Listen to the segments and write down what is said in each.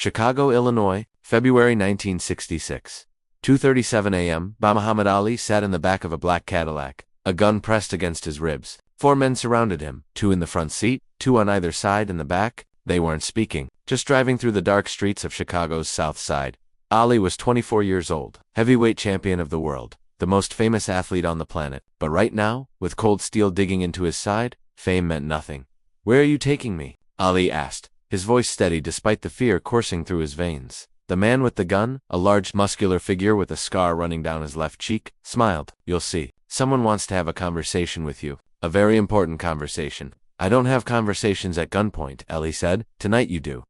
Chicago, Illinois, February 1966. 2:37 a.m. Muhammad Ali sat in the back of a black Cadillac, a gun pressed against his ribs. 4 men surrounded him, 2 in the front seat, 2 on either side in the back. They weren't speaking, just driving through the dark streets of Chicago's South Side. Ali was 24 years old, heavyweight champion of the world, the most famous athlete on the planet. But right now, with cold steel digging into his side, fame meant nothing. "Where are you taking me?" Ali asked, his voice steady despite the fear coursing through his veins. The man with the gun, a large muscular figure with a scar running down his left cheek, smiled. "You'll see. Someone wants to have a conversation with you. A very important conversation." "I don't have conversations at gunpoint," Ali said. "Tonight you do."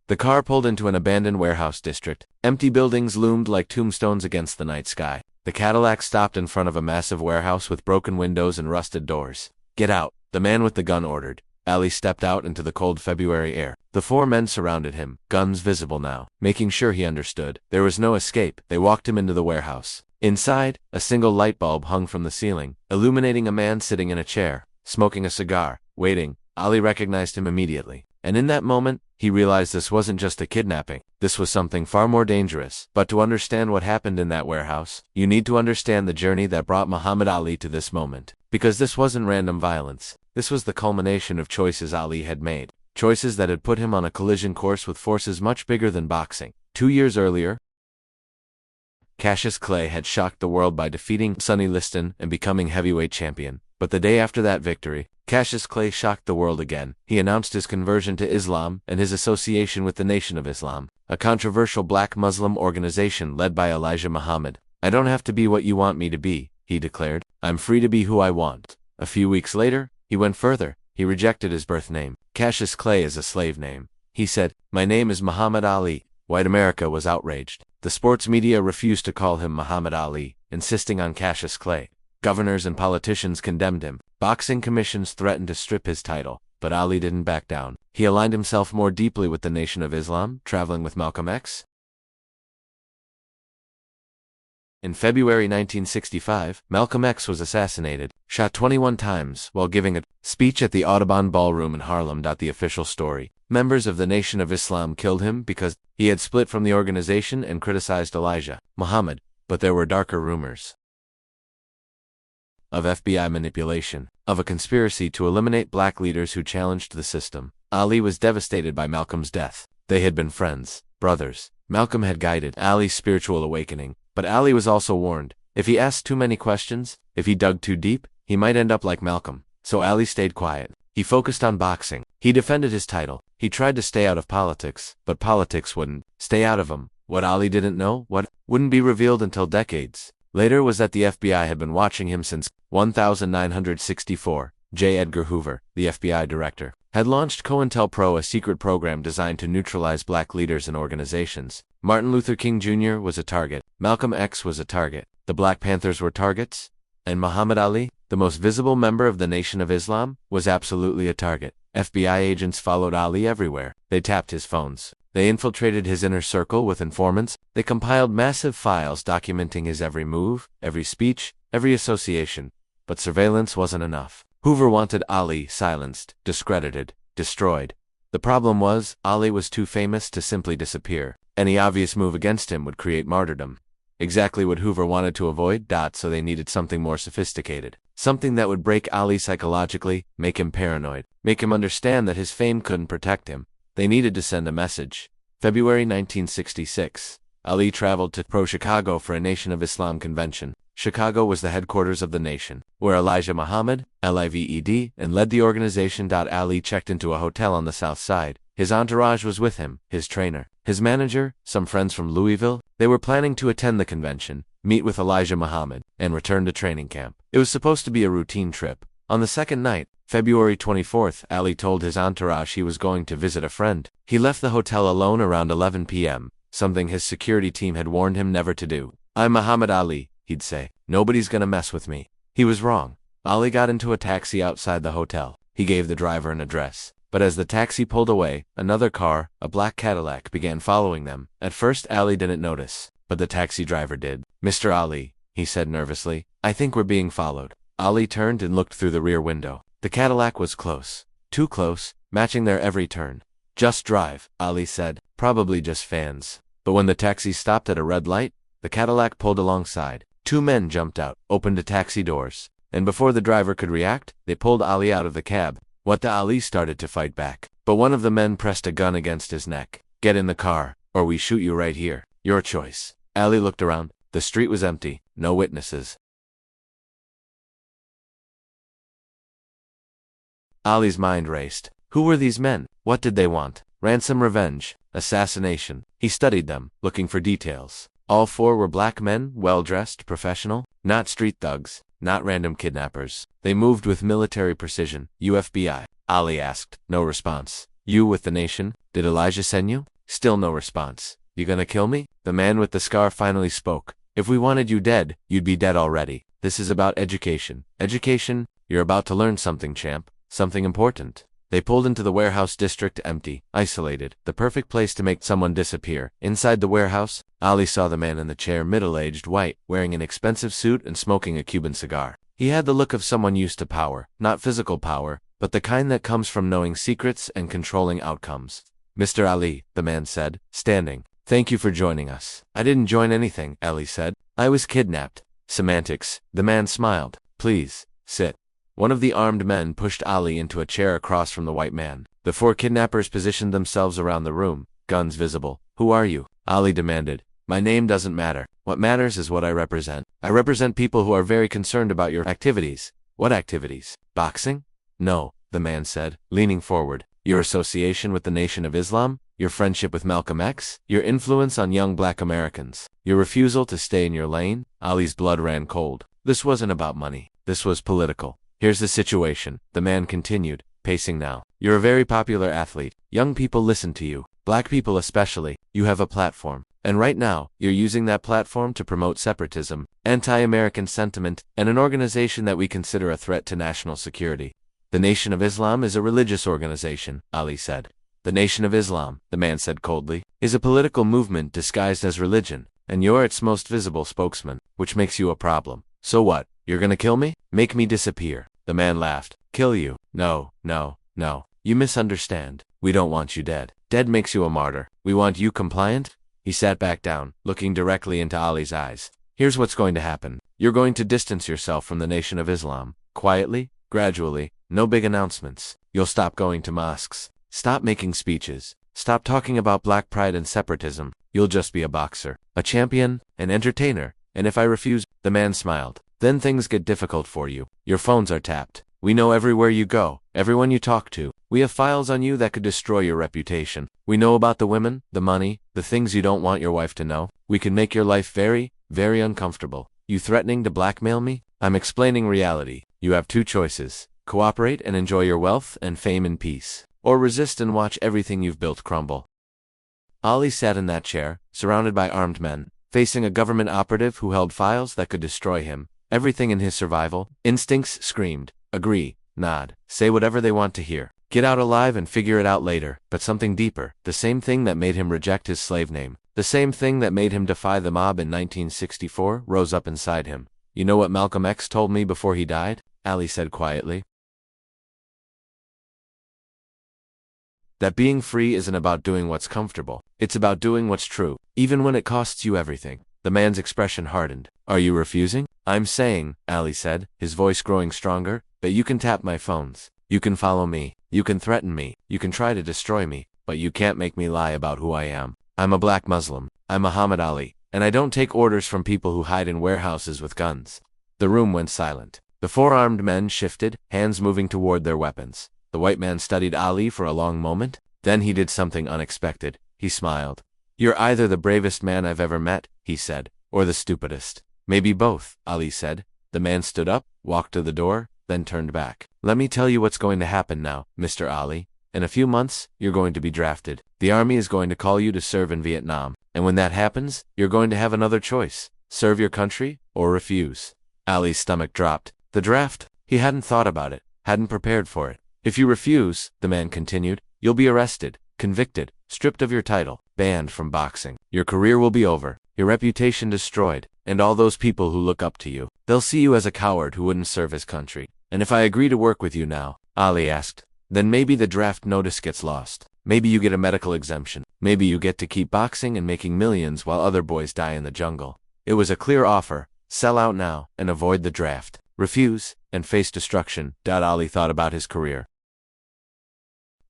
The car pulled into an abandoned warehouse district. Empty buildings loomed like tombstones against the night sky. The Cadillac stopped in front of a massive warehouse with broken windows and rusted doors. "Get out," the man with the gun ordered. Ali stepped out into the cold February air. The 4 men surrounded him, guns visible now, making sure he understood. There was no escape. They walked him into the warehouse. Inside, a single light bulb hung from the ceiling, illuminating a man sitting in a chair, smoking a cigar, waiting. Ali recognized him immediately. And in that moment, he realized this wasn't just a kidnapping. This was something far more dangerous. But to understand what happened in that warehouse, you need to understand the journey that brought Muhammad Ali to this moment. Because this wasn't random violence. This was the culmination of choices Ali had made. Choices that had put him on a collision course with forces much bigger than boxing. 2 years earlier, Cassius Clay had shocked the world by defeating Sonny Liston and becoming heavyweight champion. But the day after that victory, Cassius Clay shocked the world again. He announced his conversion to Islam and his association with the Nation of Islam, a controversial black Muslim organization led by Elijah Muhammad. "I don't have to be what you want me to be," he declared. "I'm free to be who I want." A few weeks later, he went further. He rejected his birth name. Cassius Clay is a slave name. He said, "My name is Muhammad Ali." White America was outraged. The sports media refused to call him Muhammad Ali, insisting on Cassius Clay. Governors and politicians condemned him. Boxing commissions threatened to strip his title. But Ali didn't back down. He aligned himself more deeply with the Nation of Islam, traveling with Malcolm X. In February 1965, Malcolm X was assassinated, shot 21 times while giving a speech at the Audubon Ballroom in Harlem. The official story: members of the Nation of Islam killed him because he had split from the organization and criticized Elijah Muhammad. But there were darker rumors of FBI manipulation, of a conspiracy to eliminate black leaders who challenged the system. Ali was devastated by Malcolm's death. They had been friends, brothers. Malcolm had guided Ali's spiritual awakening. But Ali was also warned, if he asked too many questions, if he dug too deep, he might end up like Malcolm. So Ali stayed quiet. He focused on boxing. He defended his title. He tried to stay out of politics, but politics wouldn't stay out of him. What Ali didn't know, what wouldn't be revealed until decades later, was that the FBI had been watching him since 1964. J. Edgar Hoover, the FBI director, had launched COINTELPRO, a secret program designed to neutralize black leaders and organizations. Martin Luther King Jr. was a target. Malcolm X was a target. The Black Panthers were targets. And Muhammad Ali, the most visible member of the Nation of Islam, was absolutely a target. FBI agents followed Ali everywhere. They tapped his phones. They infiltrated his inner circle with informants. They compiled massive files documenting his every move, every speech, every association. But surveillance wasn't enough. Hoover wanted Ali silenced, discredited, destroyed. The problem was, Ali was too famous to simply disappear. Any obvious move against him would create martyrdom. Exactly what Hoover wanted to avoid. So they needed something more sophisticated. Something that would break Ali psychologically, make him paranoid, make him understand that his fame couldn't protect him. They needed to send a message. February 1966. Ali traveled to Chicago for a Nation of Islam convention. Chicago was the headquarters of the Nation, where Elijah Muhammad, LIVED, and led the organization. Ali checked into a hotel on the South Side. His entourage was with him, his trainer, his manager, some friends from Louisville. They were planning to attend the convention, meet with Elijah Muhammad, and return to training camp. It was supposed to be a routine trip. On the second night, February 24th, Ali told his entourage he was going to visit a friend. He left the hotel alone around 11 p.m., something his security team had warned him never to do. "I'm Muhammad Ali," he'd say. "Nobody's gonna mess with me." He was wrong. Ali got into a taxi outside the hotel. He gave the driver an address. But as the taxi pulled away, another car, a black Cadillac, began following them. At first, Ali didn't notice, but the taxi driver did. "Mr. Ali," he said nervously, "I think we're being followed." Ali turned and looked through the rear window. The Cadillac was close. Too close, matching their every turn. "Just drive," Ali said. Probably just fans. But when the taxi stopped at a red light, the Cadillac pulled alongside. Two men jumped out, opened the taxi doors, and before the driver could react, they pulled Ali out of the cab. Ali started to fight back, but one of the men pressed a gun against his neck. "Get in the car, or we shoot you right here. Your choice." Ali looked around. The street was empty, no witnesses. Ali's mind raced. Who were these men? What did they want? Ransom, revenge, assassination. He studied them, looking for details. All four were black men, well-dressed, professional, not street thugs, not random kidnappers. They moved with military precision. "You FBI?" Ali asked. No response. "You with the nation? Did Elijah send you?" Still no response. "You gonna kill me?" The man with the scar finally spoke. "If we wanted you dead, you'd be dead already. This is about education. Education? You're about to learn something, champ. Something important." They pulled into the warehouse district, empty, isolated, the perfect place to make someone disappear. Inside the warehouse, Ali saw the man in the chair, middle-aged, white, wearing an expensive suit and smoking a Cuban cigar. He had the look of someone used to power, not physical power, but the kind that comes from knowing secrets and controlling outcomes. "Mr. Ali," the man said, standing. "Thank you for joining us." "I didn't join anything," Ali said. "I was kidnapped." "Semantics." The man smiled. "Please, sit." One of the armed men pushed Ali into a chair across from the white man. The four kidnappers positioned themselves around the room, guns visible. "Who are you?" Ali demanded. "My name doesn't matter. What matters is what I represent. I represent people who are very concerned about your activities." "What activities? Boxing?" "No," the man said, leaning forward. "Your association with the Nation of Islam? Your friendship with Malcolm X? Your influence on young black Americans? Your refusal to stay in your lane?" Ali's blood ran cold. This wasn't about money. This was political. "Here's the situation," the man continued, pacing now. "You're a very popular athlete. Young people listen to you. Black people especially. You have a platform. And right now, you're using that platform to promote separatism, anti-American sentiment, and an organization that we consider a threat to national security." "The Nation of Islam is a religious organization," Ali said. "The Nation of Islam," the man said coldly, "is a political movement disguised as religion, and you're its most visible spokesman, which makes you a problem. So what? You're gonna kill me? Make me disappear." The man laughed. "Kill you? No, no, no. You misunderstand. We don't want you dead. Dead makes you a martyr. We want you compliant." He sat back down, looking directly into Ali's eyes. "Here's what's going to happen. You're going to distance yourself from the Nation of Islam. Quietly, gradually, no big announcements. You'll stop going to mosques. Stop making speeches. Stop talking about black pride and separatism. You'll just be a boxer, a champion, an entertainer. And if I refuse," the man smiled, "then things get difficult for you. Your phones are tapped. We know everywhere you go, everyone you talk to. We have files on you that could destroy your reputation. We know about the women, the money, the things you don't want your wife to know. We can make your life very, very uncomfortable. You threatening to blackmail me? I'm explaining reality. You have two choices. Cooperate and enjoy your wealth and fame in peace, or resist and watch everything you've built crumble." Ali sat in that chair, surrounded by armed men, facing a government operative who held files that could destroy him. Everything in his survival instincts screamed, agree, nod, say whatever they want to hear. Get out alive and figure it out later. But something deeper, the same thing that made him reject his slave name, the same thing that made him defy the mob in 1964, rose up inside him. "You know what Malcolm X told me before he died?" Ali said quietly. "That being free isn't about doing what's comfortable. It's about doing what's true, even when it costs you everything." The man's expression hardened. "Are you refusing?" "I'm saying," Ali said, his voice growing stronger, "that you can tap my phones. You can follow me. You can threaten me. You can try to destroy me. But you can't make me lie about who I am. I'm a black Muslim. I'm Muhammad Ali. And I don't take orders from people who hide in warehouses with guns." The room went silent. The four armed men shifted, hands moving toward their weapons. The white man studied Ali for a long moment. Then he did something unexpected. He smiled. "You're either the bravest man I've ever met," he said, "or the stupidest." "Maybe both," Ali said. The man stood up, walked to the door, then turned back. "Let me tell you what's going to happen now, Mr. Ali. In a few months, you're going to be drafted. The army is going to call you to serve in Vietnam. And when that happens, you're going to have another choice. Serve your country, or refuse." Ali's stomach dropped. The draft? He hadn't thought about it, hadn't prepared for it. "If you refuse," the man continued, "you'll be arrested, convicted, stripped of your title, banned from boxing. Your career will be over, your reputation destroyed, and all those people who look up to you. They'll see you as a coward who wouldn't serve his country. And if I agree to work with you now," Ali asked, "then maybe the draft notice gets lost." Maybe you get a medical exemption. Maybe you get to keep boxing and making millions while other boys die in the jungle. It was a clear offer. Sell out now and avoid the draft. Refuse and face destruction. Ali thought about his career.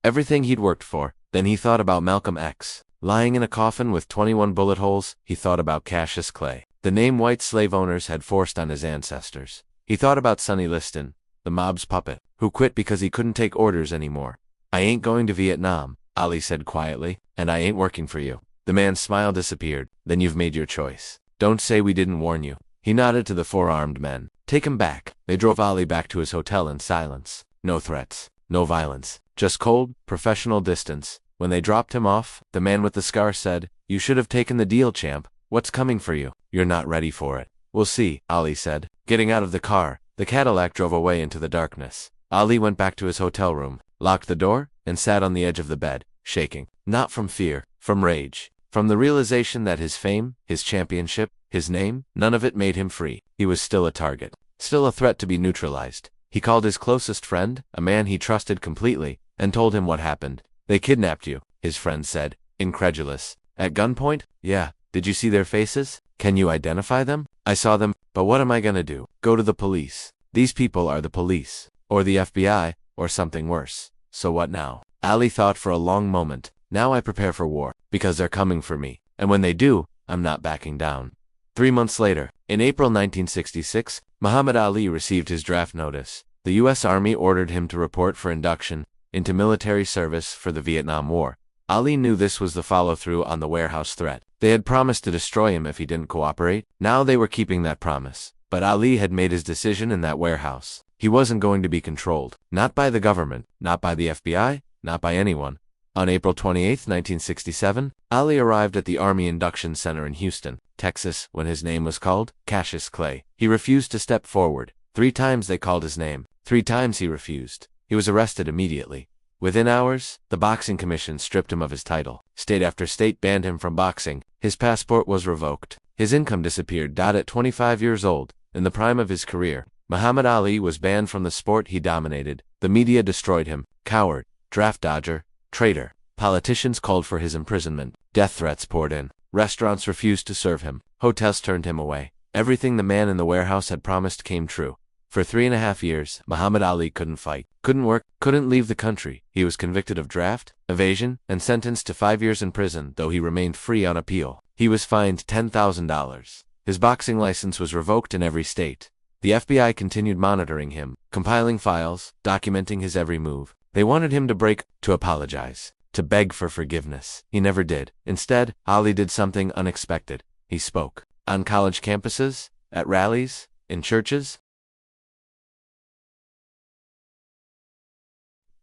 Everything he'd worked for. Then he thought about Malcolm X. Lying in a coffin with 21 bullet holes, he thought about Cassius Clay, the name white slave owners had forced on his ancestors. He thought about Sonny Liston, the mob's puppet, who quit because he couldn't take orders anymore. I ain't going to Vietnam, Ali said quietly, and I ain't working for you. The man's smile disappeared. Then you've made your choice. Don't say we didn't warn you. He nodded to the four-armed men. Take him back. They drove Ali back to his hotel in silence. No threats, no violence, just cold, professional distance. When they dropped him off, the man with the scar said, "You should have taken the deal, champ. What's coming for you? You're not ready for it." "We'll see," Ali said. Getting out of the car, the Cadillac drove away into the darkness. Ali went back to his hotel room, locked the door, and sat on the edge of the bed, shaking. Not from fear, from rage. From the realization that his fame, his championship, his name, none of it made him free. He was still a target, still a threat to be neutralized. He called his closest friend, a man he trusted completely, and told him what happened. "They kidnapped you," his friend said, incredulous. "At gunpoint?" "Yeah. Did you see their faces? Can you identify them?" "I saw them, but what am I gonna do? Go to the police. These people are the police. Or the FBI, or something worse. So what now?" Ali thought for a long moment. "Now I prepare for war, because they're coming for me. And when they do, I'm not backing down." 3 months later, in April 1966, Muhammad Ali received his draft notice. The U.S. Army ordered him to report for induction into military service for the Vietnam War. Ali knew this was the follow-through on the warehouse threat. They had promised to destroy him if he didn't cooperate. Now they were keeping that promise. But Ali had made his decision in that warehouse. He wasn't going to be controlled. Not by the government, not by the FBI, not by anyone. On April 28, 1967, Ali arrived at the Army Induction Center in Houston, Texas, when his name was called, Cassius Clay. He refused to step forward. 3 times they called his name. 3 times he refused. He was arrested immediately. Within hours, the Boxing Commission stripped him of his title. State after state banned him from boxing. His passport was revoked. His income disappeared. At 25 years old, in the prime of his career, Muhammad Ali was banned from the sport he dominated. The media destroyed him. Coward, draft dodger, traitor. Politicians called for his imprisonment. Death threats poured in. Restaurants refused to serve him. Hotels turned him away. Everything the man in the warehouse had promised came true. For 3.5 years, Muhammad Ali couldn't fight, couldn't work, couldn't leave the country. He was convicted of draft, evasion, and sentenced to 5 years in prison, though he remained free on appeal. He was fined $10,000. His boxing license was revoked in every state. The FBI continued monitoring him, compiling files, documenting his every move. They wanted him to break, to apologize, to beg for forgiveness. He never did. Instead, Ali did something unexpected. He spoke. On college campuses, at rallies, in churches.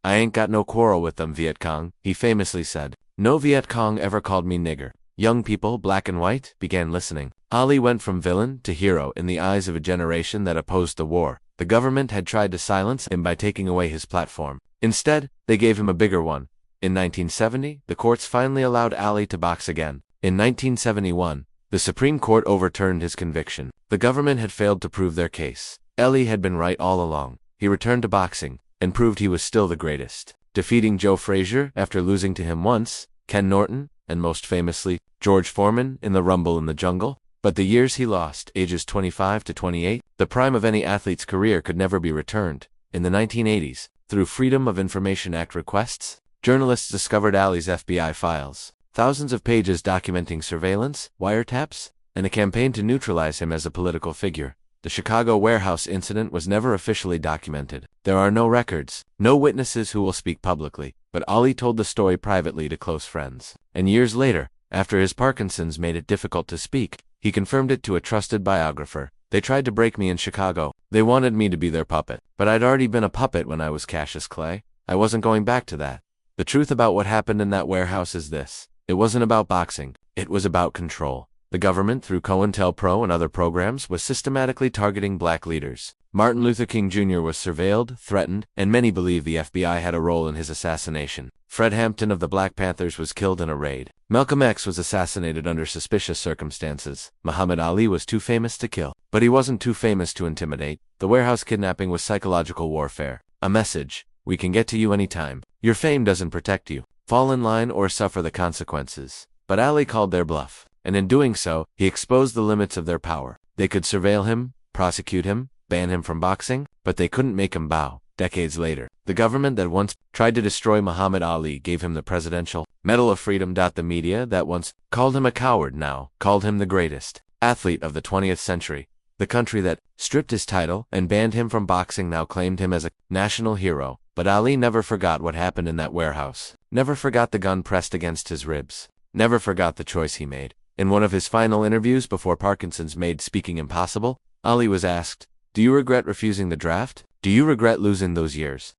"I ain't got no quarrel with them Viet Cong," he famously said. "No Viet Cong ever called me nigger." Young people, black and white, began listening. Ali went from villain to hero in the eyes of a generation that opposed the war. The government had tried to silence him by taking away his platform. Instead, they gave him a bigger one. In 1970, the courts finally allowed Ali to box again. In 1971, the Supreme Court overturned his conviction. The government had failed to prove their case. Ali had been right all along. He returned to boxing and proved he was still the greatest, defeating Joe Frazier after losing to him once, Ken Norton, and most famously, George Foreman in the Rumble in the Jungle. But the years he lost, ages 25 to 28, the prime of any athlete's career, could never be returned. In the 1980s, through Freedom of Information Act requests, journalists discovered Ali's FBI files, thousands of pages documenting surveillance, wiretaps, and a campaign to neutralize him as a political figure. The Chicago warehouse incident was never officially documented. There are no records, no witnesses who will speak publicly, but Ali told the story privately to close friends. And years later, after his Parkinson's made it difficult to speak, he confirmed it to a trusted biographer. "They tried to break me in Chicago. They wanted me to be their puppet. But I'd already been a puppet when I was Cassius Clay. I wasn't going back to that." The truth about what happened in that warehouse is this. It wasn't about boxing. It was about control. The government, through COINTELPRO and other programs, was systematically targeting black leaders. Martin Luther King Jr. was surveilled, threatened, and many believe the FBI had a role in his assassination. Fred Hampton of the Black Panthers was killed in a raid. Malcolm X was assassinated under suspicious circumstances. Muhammad Ali was too famous to kill. But he wasn't too famous to intimidate. The warehouse kidnapping was psychological warfare. A message: we can get to you anytime. Your fame doesn't protect you. fall in line or suffer the consequences. But Ali called their bluff, and in doing so, he exposed the limits of their power. They could surveil him, prosecute him, ban him from boxing, but they couldn't make him bow. Decades later, the government that once tried to destroy Muhammad Ali gave him the Presidential Medal of Freedom. The media that once called him a coward now called him the greatest athlete of the 20th century. The country that stripped his title and banned him from boxing now claimed him as a national hero. But Ali never forgot what happened in that warehouse, never forgot the gun pressed against his ribs, never forgot the choice he made. In one of his final interviews before Parkinson's made speaking impossible, Ali was asked, "Do you regret refusing the draft? Do you regret losing those years?"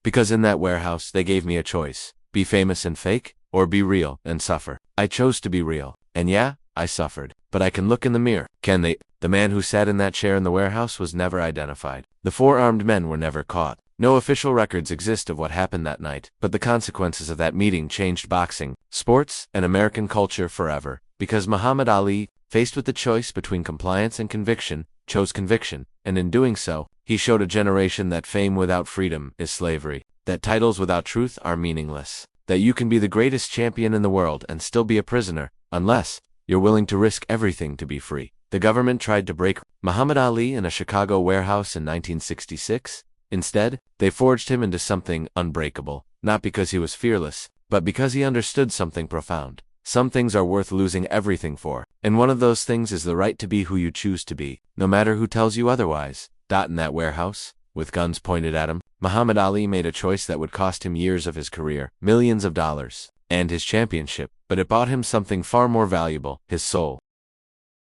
Because in that warehouse they gave me a choice: be famous and fake, or be real and suffer. I chose to be real, and yeah, I suffered. But I can look in the mirror. Can they? The man who sat in that chair in the warehouse was never identified. The 4 armed men were never caught. No official records exist of what happened that night, but the consequences of that meeting changed boxing, sports, and American culture forever. Because Muhammad Ali, faced with the choice between compliance and conviction, chose conviction, and in doing so, he showed a generation that fame without freedom is slavery, that titles without truth are meaningless, that you can be the greatest champion in the world and still be a prisoner, unless you're willing to risk everything to be free. The government tried to break Muhammad Ali in a Chicago warehouse in 1966. Instead, they forged him into something unbreakable, not because he was fearless, but because he understood something profound. Some things are worth losing everything for, and one of those things is the right to be who you choose to be, no matter who tells you otherwise. In that warehouse, with guns pointed at him, Muhammad Ali made a choice that would cost him years of his career, millions of dollars, and his championship, but it bought him something far more valuable: his soul.